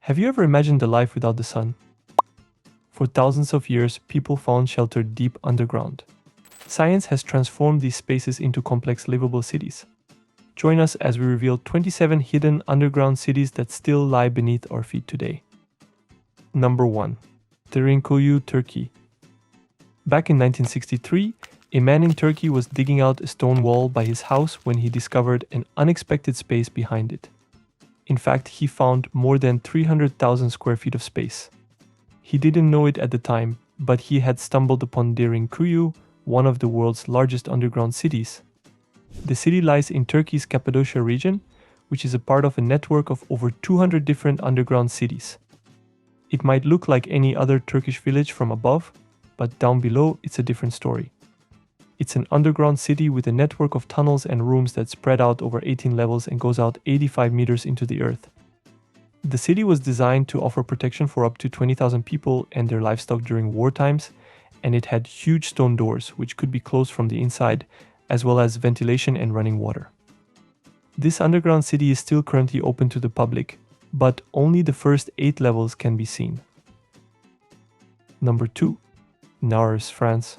Have you ever imagined a life without the sun? For thousands of years, people found shelter deep underground. Science has transformed these spaces into complex livable cities. Join us as we reveal 27 hidden underground cities that still lie beneath our feet today. Number 1. Derinkuyu, Turkey. Back in 1963, a man in Turkey was digging out a stone wall by his house when he discovered an unexpected space behind it. In fact, he found more than 300,000 square feet of space. He didn't know it at the time, but he had stumbled upon Derinkuyu, one of the world's largest underground cities. The city lies in Turkey's Cappadocia region, which is a part of a network of over 200 different underground cities. It might look like any other Turkish village from above, but down below it's a different story. It's an underground city with a network of tunnels and rooms that spread out over 18 levels and goes out 85 meters into the earth. The city was designed to offer protection for up to 20,000 people and their livestock during war times, and it had huge stone doors which could be closed from the inside, as well as ventilation and running water. This underground city is still currently open to the public, but only the first 8 levels can be seen. Number 2. Naours, France.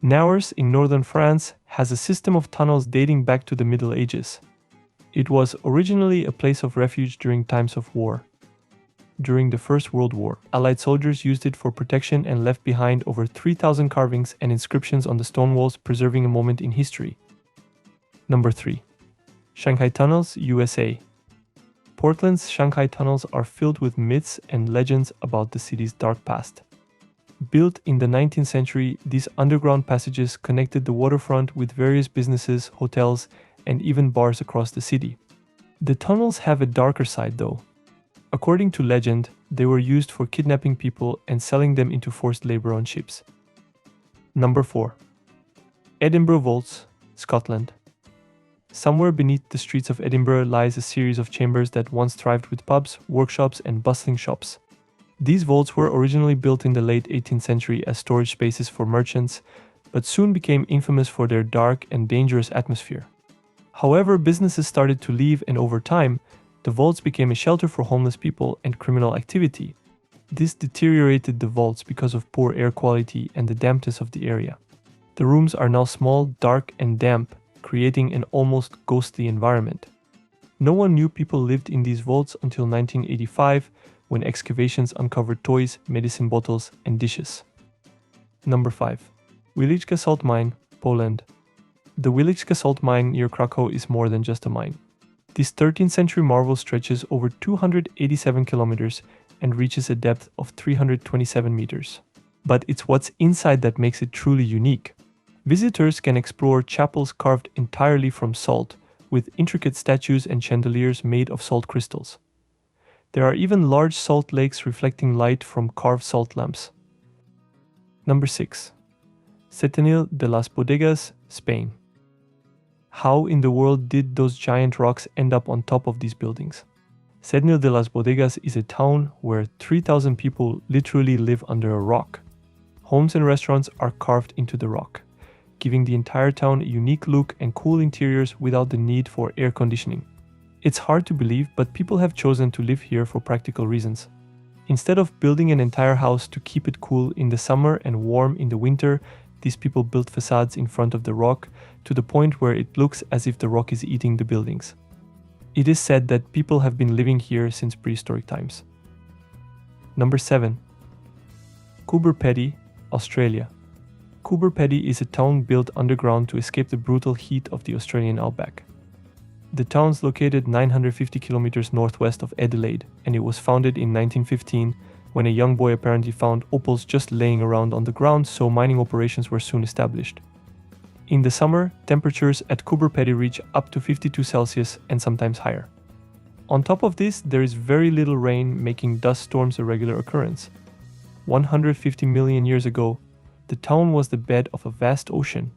Naours in northern France has a system of tunnels dating back to the Middle Ages. It was originally a place of refuge during times of war. During the First World War, Allied soldiers used it for protection and left behind over 3,000 carvings and inscriptions on the stone walls, preserving a moment in history. Number 3. Shanghai Tunnels, USA. Portland's Shanghai Tunnels are filled with myths and legends about the city's dark past. Built in the 19th century, these underground passages connected the waterfront with various businesses, hotels, and even bars across the city. The tunnels have a darker side though. According to legend, they were used for kidnapping people and selling them into forced labor on ships. Number 4. Edinburgh Vaults, Scotland. Somewhere beneath the streets of Edinburgh lies a series of chambers that once thrived with pubs, workshops, and bustling shops. These vaults were originally built in the late 18th century as storage spaces for merchants, but soon became infamous for their dark and dangerous atmosphere. However, businesses started to leave, and over time, the vaults became a shelter for homeless people and criminal activity. This deteriorated the vaults because of poor air quality and the dampness of the area. The rooms are now small, dark, and damp, creating an almost ghostly environment. No one knew people lived in these vaults until 1985, when excavations uncovered toys, medicine bottles, and dishes. Number 5. Wieliczka Salt Mine, Poland. The Wieliczka salt mine near Krakow is more than just a mine. This 13th century marvel stretches over 287 kilometers and reaches a depth of 327 meters. But it's what's inside that makes it truly unique. Visitors can explore chapels carved entirely from salt, with intricate statues and chandeliers made of salt crystals. There are even large salt lakes reflecting light from carved salt lamps. Number 6. Setenil de las Bodegas, Spain. How in the world did those giant rocks end up on top of these buildings? Setenil de las Bodegas is a town where 3,000 people literally live under a rock. Homes and restaurants are carved into the rock, giving the entire town a unique look and cool interiors without the need for air conditioning. It's hard to believe, but people have chosen to live here for practical reasons. Instead of building an entire house to keep it cool in the summer and warm in the winter, these people built facades in front of the rock to the point where it looks as if the rock is eating the buildings. It is said that people have been living here since prehistoric times. Number 7. Coober, Pedy, Australia. Coober, Pedy is a town built underground to escape the brutal heat of the Australian outback. The town's located 950 kilometers northwest of Adelaide, and it was founded in 1915 when a young boy apparently found opals just laying around on the ground, so mining operations were soon established. In the summer, temperatures at Coober, Pedy reach up to 52 Celsius and sometimes higher. On top of this, there is very little rain, making dust storms a regular occurrence. 150 million years ago, the town was the bed of a vast ocean.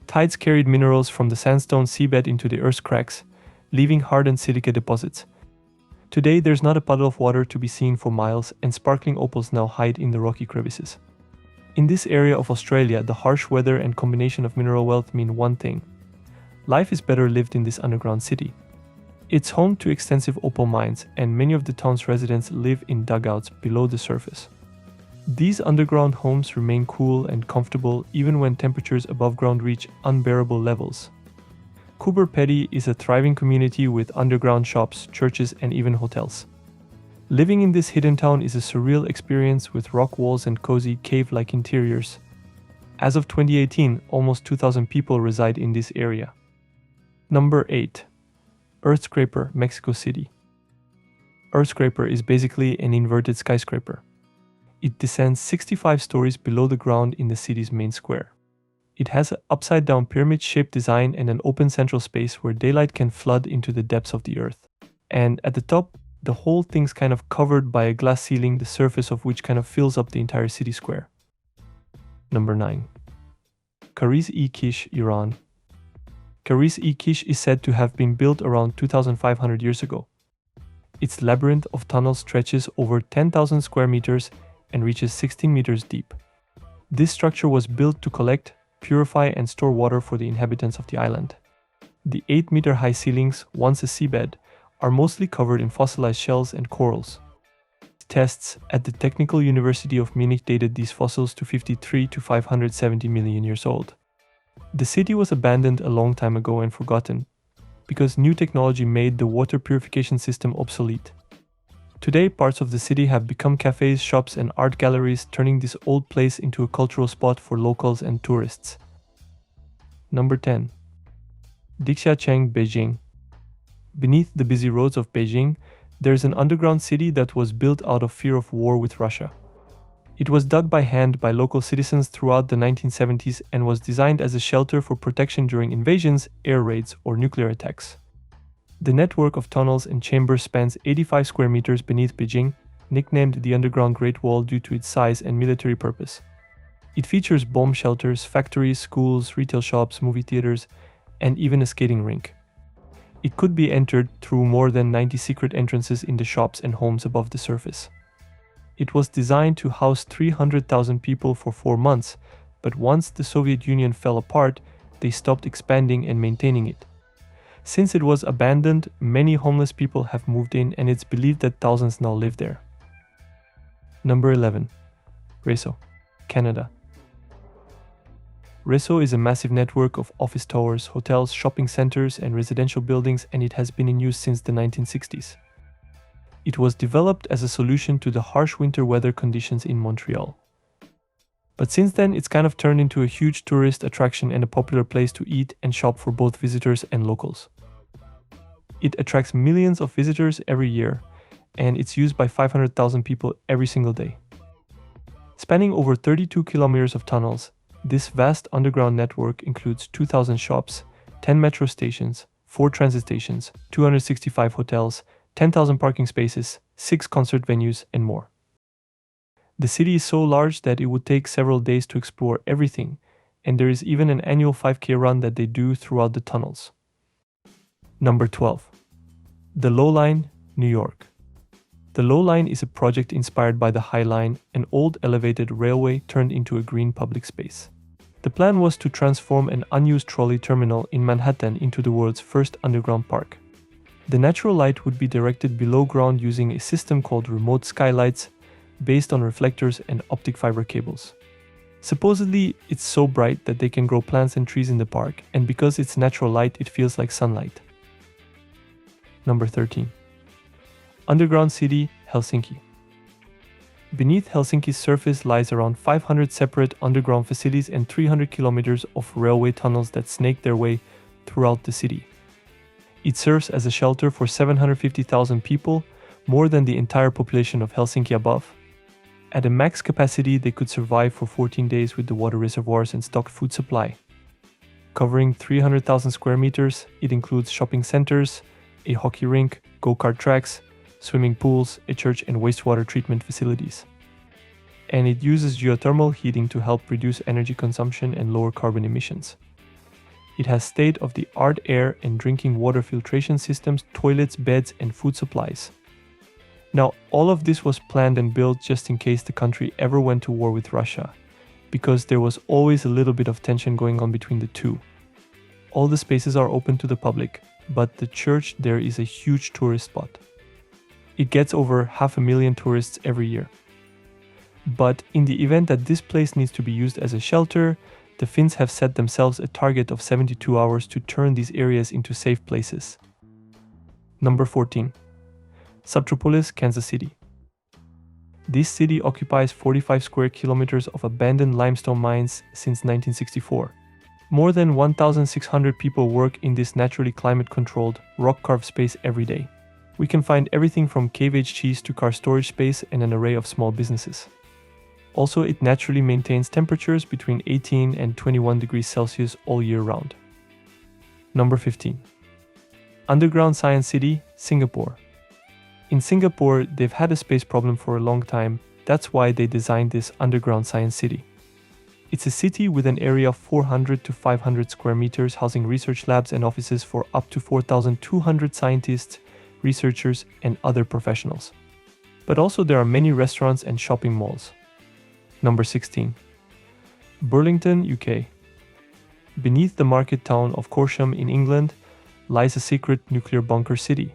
Tides carried minerals from the sandstone seabed into the Earth's cracks, leaving hardened silica deposits. Today, there's not a puddle of water to be seen for miles, and sparkling opals now hide in the rocky crevices. In this area of Australia, the harsh weather and combination of mineral wealth mean one thing: life is better lived in this underground city. It's home to extensive opal mines, and many of the town's residents live in dugouts below the surface. These underground homes remain cool and comfortable even when temperatures above ground reach unbearable levels. Coober Pedy is a thriving community with underground shops, churches, and even hotels. Living in this hidden town is a surreal experience with rock walls and cozy cave-like interiors. As of 2018, almost 2,000 people reside in this area. Number 8. Earthscraper, Mexico City. Earthscraper is basically an inverted skyscraper. It descends 65 stories below the ground in the city's main square. It has an upside-down pyramid-shaped design and an open central space where daylight can flood into the depths of the earth. And at the top, the whole thing's kind of covered by a glass ceiling, the surface of which kind of fills up the entire city square. Number 9. Kariz-e-Kish, Iran. Kariz-e-Kish is said to have been built around 2,500 years ago. Its labyrinth of tunnels stretches over 10,000 square meters and reaches 16 meters deep. This structure was built to collect, purify, and store water for the inhabitants of the island. The 8-meter-high ceilings, once a seabed, are mostly covered in fossilized shells and corals. Tests at the Technical University of Munich dated these fossils to 53 to 570 million years old. The city was abandoned a long time ago and forgotten, because new technology made the water purification system obsolete. Today, parts of the city have become cafes, shops, and art galleries, turning this old place into a cultural spot for locals and tourists. Number 10. Dixia, Cheng, Beijing. Beneath the busy roads of Beijing, there's an underground city that was built out of fear of war with Russia. It was dug by hand by local citizens throughout the 1970s and was designed as a shelter for protection during invasions, air raids, or nuclear attacks. The network of tunnels and chambers spans 85 square meters beneath Beijing, nicknamed the Underground Great Wall due to its size and military purpose. It features bomb shelters, factories, schools, retail shops, movie theaters, and even a skating rink. It could be entered through more than 90 secret entrances in the shops and homes above the surface. It was designed to house 300,000 people for 4 months, but once the Soviet Union fell apart, they stopped expanding and maintaining it. Since it was abandoned, many homeless people have moved in, and it's believed that thousands now live there. Number 11. RÉSO, Canada. RÉSO is a massive network of office towers, hotels, shopping centers, and residential buildings, and it has been in use since the 1960s. It was developed as a solution to the harsh winter weather conditions in Montreal. But since then, it's kind of turned into a huge tourist attraction and a popular place to eat and shop for both visitors and locals. It attracts millions of visitors every year, and it's used by 500,000 people every single day. Spanning over 32 kilometers of tunnels, this vast underground network includes 2,000 shops, 10 metro stations, 4 transit stations, 265 hotels, 10,000 parking spaces, 6 concert venues, and more. The city is so large that it would take several days to explore everything, and there is even an annual 5K run that they do throughout the tunnels. Number 12. The Low Line, New York. The Low Line is a project inspired by the High Line, an old elevated railway turned into a green public space. The plan was to transform an unused trolley terminal in Manhattan into the world's first underground park. The natural light would be directed below ground using a system called remote skylights, based on reflectors and optic fiber cables. Supposedly, it's so bright that they can grow plants and trees in the park, and because it's natural light, it feels like sunlight. Number 13. Underground city, Helsinki. Beneath Helsinki's surface lies around 500 separate underground facilities and 300 kilometers of railway tunnels that snake their way throughout the city. It serves as a shelter for 750,000 people, more than the entire population of Helsinki above. At a max capacity, they could survive for 14 days with the water reservoirs and stocked food supply. Covering 300,000 square meters, it includes shopping centers, a hockey rink, go-kart tracks, swimming pools, a church, and wastewater treatment facilities. And it uses geothermal heating to help reduce energy consumption and lower carbon emissions. It has state-of-the-art air and drinking water filtration systems, toilets, beds, and food supplies. Now, all of this was planned and built just in case the country ever went to war with Russia, because there was always a little bit of tension going on between the two. All the spaces are open to the public, but the church there is a huge tourist spot. It gets over 500,000 tourists every year. But in the event that this place needs to be used as a shelter, the Finns have set themselves a target of 72 hours to turn these areas into safe places. Number 14. Subtropolis, Kansas City. This city occupies 45 square kilometers of abandoned limestone mines since 1964. More than 1,600 people work in this naturally climate-controlled, rock-carved space every day. We can find everything from cave-aged cheese to car storage space and an array of small businesses. Also, it naturally maintains temperatures between 18 and 21 degrees Celsius all year round. Number 15. Underground Science City, Singapore. In Singapore, they've had a space problem for a long time. That's why they designed this underground science city. It's a city with an area of 400 to 500 square meters, housing research labs and offices for up to 4,200 scientists, researchers, and other professionals. But also there are many restaurants and shopping malls. Number 16. Burlington, UK. Beneath the market town of Corsham in England lies a secret nuclear bunker city.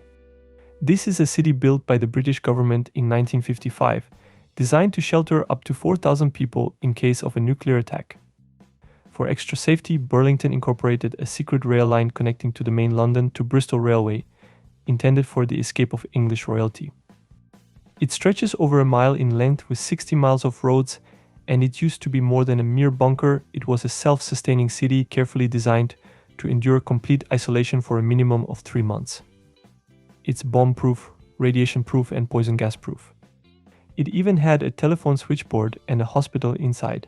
This is a city built by the British government in 1955, designed to shelter up to 4,000 people in case of a nuclear attack. For extra safety, Burlington incorporated a secret rail line connecting to the main London to Bristol Railway, intended for the escape of English royalty. It stretches over a mile in length with 60 miles of roads, and it used to be more than a mere bunker. It was a self-sustaining city carefully designed to endure complete isolation for a minimum of 3 months. It's bomb-proof, radiation-proof, and poison gas-proof. It even had a telephone switchboard and a hospital inside.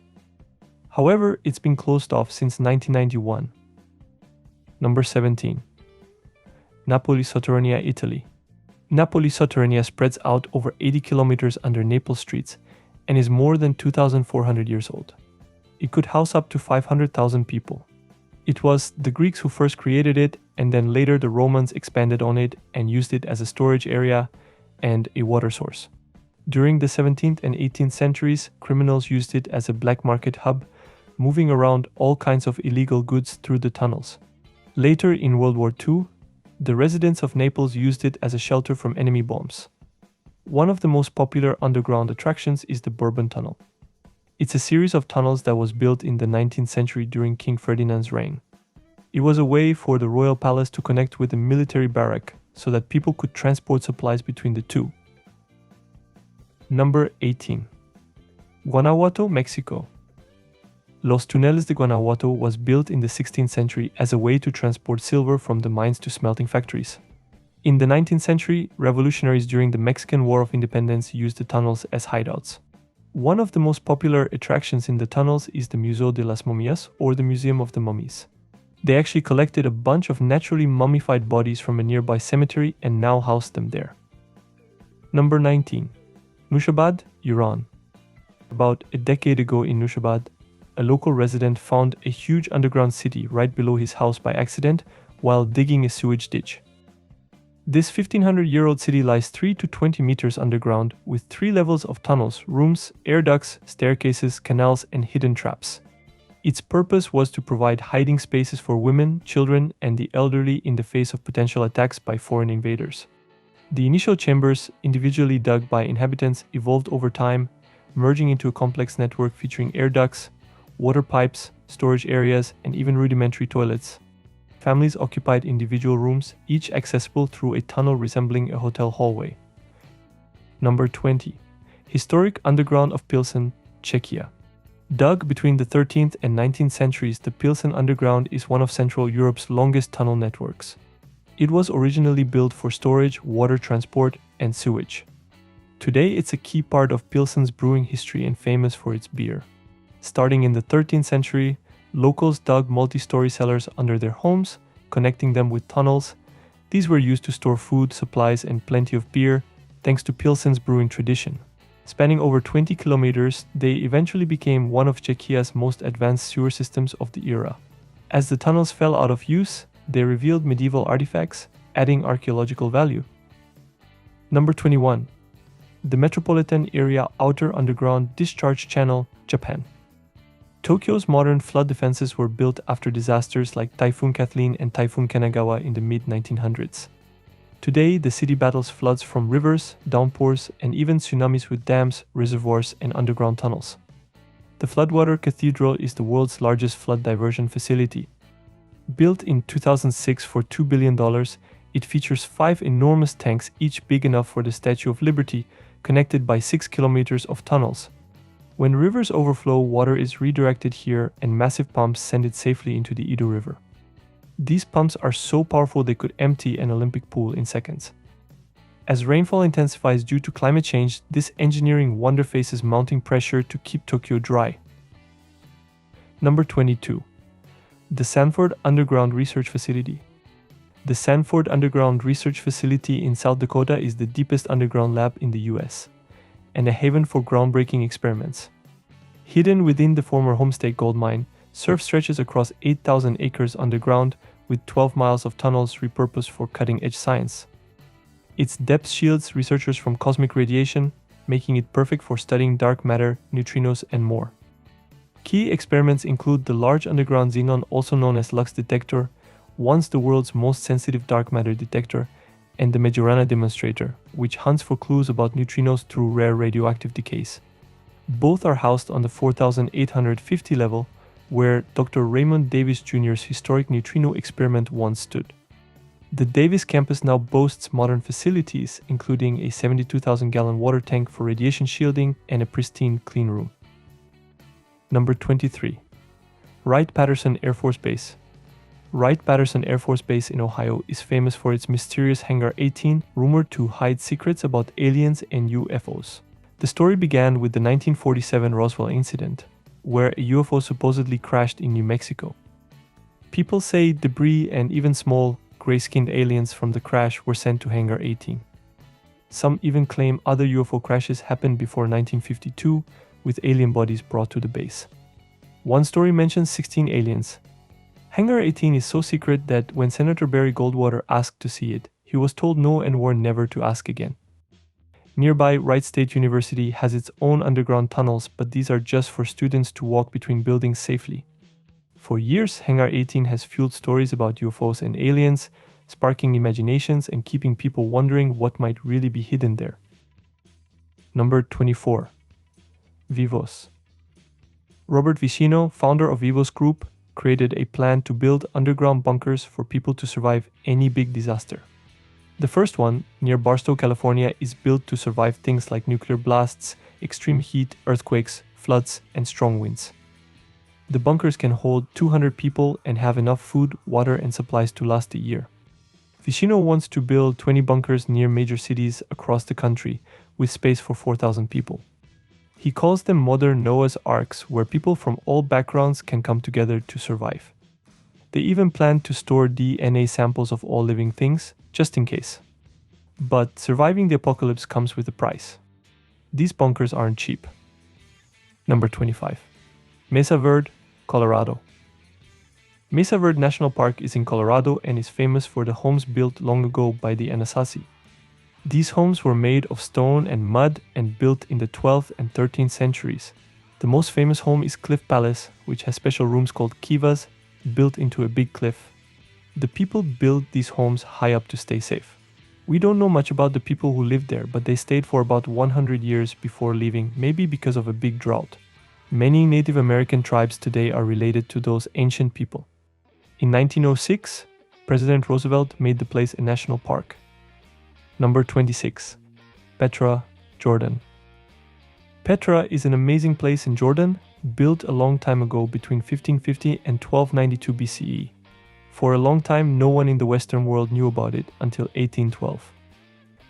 However, it's been closed off since 1991. Number 17. Napoli, Sotterranea, Italy. Napoli, Sotterranea spreads out over 80 kilometers under Naples streets and is more than 2,400 years old. It could house up to 500,000 people. It was the Greeks who first created it, and then later the Romans expanded on it and used it as a storage area and a water source. During the 17th and 18th centuries, criminals used it as a black market hub, moving around all kinds of illegal goods through the tunnels. Later in World War II, the residents of Naples used it as a shelter from enemy bombs. One of the most popular underground attractions is the Bourbon Tunnel. It's a series of tunnels that was built in the 19th century during King Ferdinand's reign. It was a way for the royal palace to connect with the military barrack so that people could transport supplies between the two. Number 18. Guanajuato, Mexico. Los Túneles de Guanajuato was built in the 16th century as a way to transport silver from the mines to smelting factories. In the 19th century, revolutionaries during the Mexican War of Independence used the tunnels as hideouts. One of the most popular attractions in the tunnels is the Museo de las Momias, or the Museum of the Mummies. They actually collected a bunch of naturally mummified bodies from a nearby cemetery and now house them there. Number 19. Nushabad, Iran. About a decade ago in Nushabad, a local resident found a huge underground city right below his house by accident while digging a sewage ditch. This 1,500-year-old city lies 3 to 20 meters underground with 3 levels of tunnels, rooms, air ducts, staircases, canals, and hidden traps. Its purpose was to provide hiding spaces for women, children, and the elderly in the face of potential attacks by foreign invaders. The initial chambers, individually dug by inhabitants, evolved over time, merging into a complex network featuring air ducts, water pipes, storage areas, and even rudimentary toilets. Families occupied individual rooms, each accessible through a tunnel resembling a hotel hallway. Number 20. Historic Underground of Pilsen, Czechia. Dug between the 13th and 19th centuries, the Pilsen Underground is one of Central Europe's longest tunnel networks. It was originally built for storage, water transport, and sewage. Today, it's a key part of Pilsen's brewing history and famous for its beer. Starting in the 13th century, locals dug multi-story cellars under their homes, connecting them with tunnels. These were used to store food, supplies, and plenty of beer, thanks to Pilsen's brewing tradition. Spanning over 20 kilometers, they eventually became one of Czechia's most advanced sewer systems of the era. As the tunnels fell out of use, they revealed medieval artifacts, adding archaeological value. Number 21. The Metropolitan Area Outer Underground Discharge Channel, Japan. Tokyo's modern flood defenses were built after disasters like Typhoon Kathleen and Typhoon Kanagawa in the mid-1900s. Today, the city battles floods from rivers, downpours, and even tsunamis with dams, reservoirs, and underground tunnels. The Floodwater Cathedral is the world's largest flood diversion facility. Built in 2006 for $2 billion, it features 5 enormous tanks, each big enough for the Statue of Liberty, connected by 6 kilometers of tunnels. When rivers overflow, water is redirected here and massive pumps send it safely into the Edo River. These pumps are so powerful they could empty an Olympic pool in seconds. As rainfall intensifies due to climate change, this engineering wonder faces mounting pressure to keep Tokyo dry. Number 22. The Sanford Underground Research Facility. The Sanford Underground Research Facility in South Dakota is the deepest underground lab in the US, and a haven for groundbreaking experiments. Hidden within the former Homestake gold mine, surf stretches across 8,000 acres underground, with 12 miles of tunnels repurposed for cutting-edge science. Its depth shields researchers from cosmic radiation, making it perfect for studying dark matter, neutrinos, and more. Key experiments include the Large Underground Xenon, also known as Lux Detector, once the world's most sensitive dark matter detector, and the Majorana Demonstrator, which hunts for clues about neutrinos through rare radioactive decays. Both are housed on the 4,850 level, where Dr. Raymond Davis Jr.'s historic neutrino experiment once stood. The Davis campus now boasts modern facilities, including a 72,000-gallon water tank for radiation shielding and a pristine clean room. Number 23. Wright-Patterson Air Force Base. Wright-Patterson Air Force Base in Ohio is famous for its mysterious Hangar 18, rumored to hide secrets about aliens and UFOs. The story began with the 1947 Roswell incident, where a UFO supposedly crashed in New Mexico. People say debris and even small, gray-skinned aliens from the crash were sent to Hangar 18. Some even claim other UFO crashes happened before 1952, with alien bodies brought to the base. One story mentions 16 aliens. Hangar 18 is so secret that when Senator Barry Goldwater asked to see it, he was told no and warned never to ask again. Nearby, Wright State University has its own underground tunnels, but these are just for students to walk between buildings safely. For years, Hangar 18 has fueled stories about UFOs and aliens, sparking imaginations and keeping people wondering what might really be hidden there. Number 24. Vivos. Robert Vicino, founder of Vivos Group, created a plan to build underground bunkers for people to survive any big disaster. The first one, near Barstow, California, is built to survive things like nuclear blasts, extreme heat, earthquakes, floods, and strong winds. The bunkers can hold 200 people and have enough food, water, and supplies to last a year. Vicino wants to build 20 bunkers near major cities across the country, with space for 4,000 people. He calls them modern Noah's Arks, where people from all backgrounds can come together to survive. They even plan to store DNA samples of all living things, just in case. But surviving the apocalypse comes with a price. These bunkers aren't cheap. Number 25. Mesa Verde, Colorado. Mesa Verde National Park is in Colorado and is famous for the homes built long ago by the Anasazi. These homes were made of stone and mud and built in the 12th and 13th centuries. The most famous home is Cliff Palace, which has special rooms called kivas, built into a big cliff. The people built these homes high up to stay safe. We don't know much about the people who lived there, but they stayed for about 100 years before leaving, maybe because of a big drought. Many Native American tribes today are related to those ancient people. In 1906, President Roosevelt made the place a national park. Number 26. Petra, Jordan. Petra is an amazing place in Jordan, built a long time ago between 1550 and 1292 BCE. For a long time, no one in the Western world knew about it until 1812.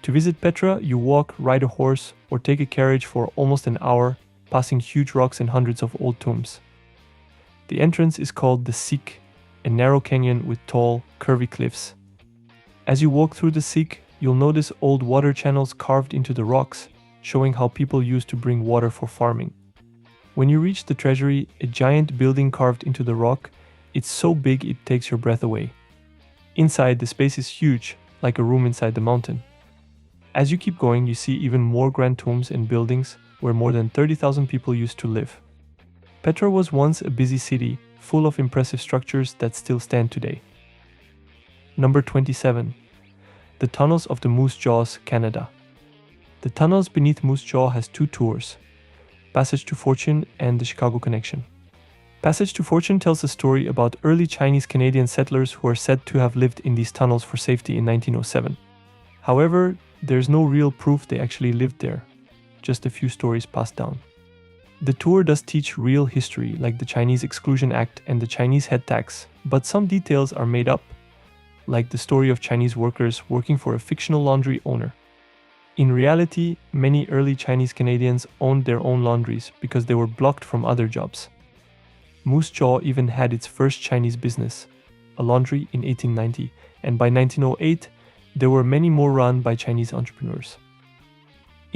To visit Petra, you walk, ride a horse, or take a carriage for almost an hour, passing huge rocks and hundreds of old tombs. The entrance is called the Sik, a narrow canyon with tall, curvy cliffs. As you walk through the Sik, you'll notice old water channels carved into the rocks, showing how people used to bring water for farming. When you reach the treasury, a giant building carved into the rock, it's so big it takes your breath away. Inside, the space is huge, like a room inside the mountain. As you keep going, you see even more grand tombs and buildings where more than 30,000 people used to live. Petra was once a busy city, full of impressive structures that still stand today. Number 27. The Tunnels of the Moose Jaws, Canada. The tunnels beneath Moose Jaw has two tours, Passage to Fortune and the Chicago Connection. Passage to Fortune tells a story about early Chinese-Canadian settlers who are said to have lived in these tunnels for safety in 1907. However, there's no real proof they actually lived there, just a few stories passed down. The tour does teach real history, like the Chinese Exclusion Act and the Chinese head tax, but some details are made up, like the story of Chinese workers working for a fictional laundry owner. In reality, many early Chinese Canadians owned their own laundries because they were blocked from other jobs. Moose Jaw even had its first Chinese business, a laundry, in 1890, and by 1908, there were many more run by Chinese entrepreneurs.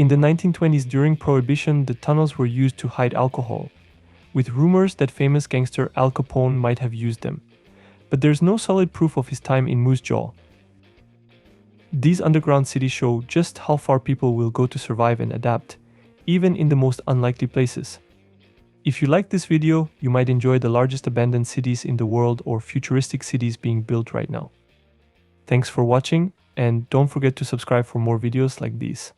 In the 1920s, during Prohibition, the tunnels were used to hide alcohol, with rumors that famous gangster Al Capone might have used them. But there's no solid proof of his time in Moose Jaw. These underground cities show just how far people will go to survive and adapt, even in the most unlikely places. If you like this video, you might enjoy the largest abandoned cities in the world or futuristic cities being built right now. Thanks for watching, and don't forget to subscribe for more videos like these.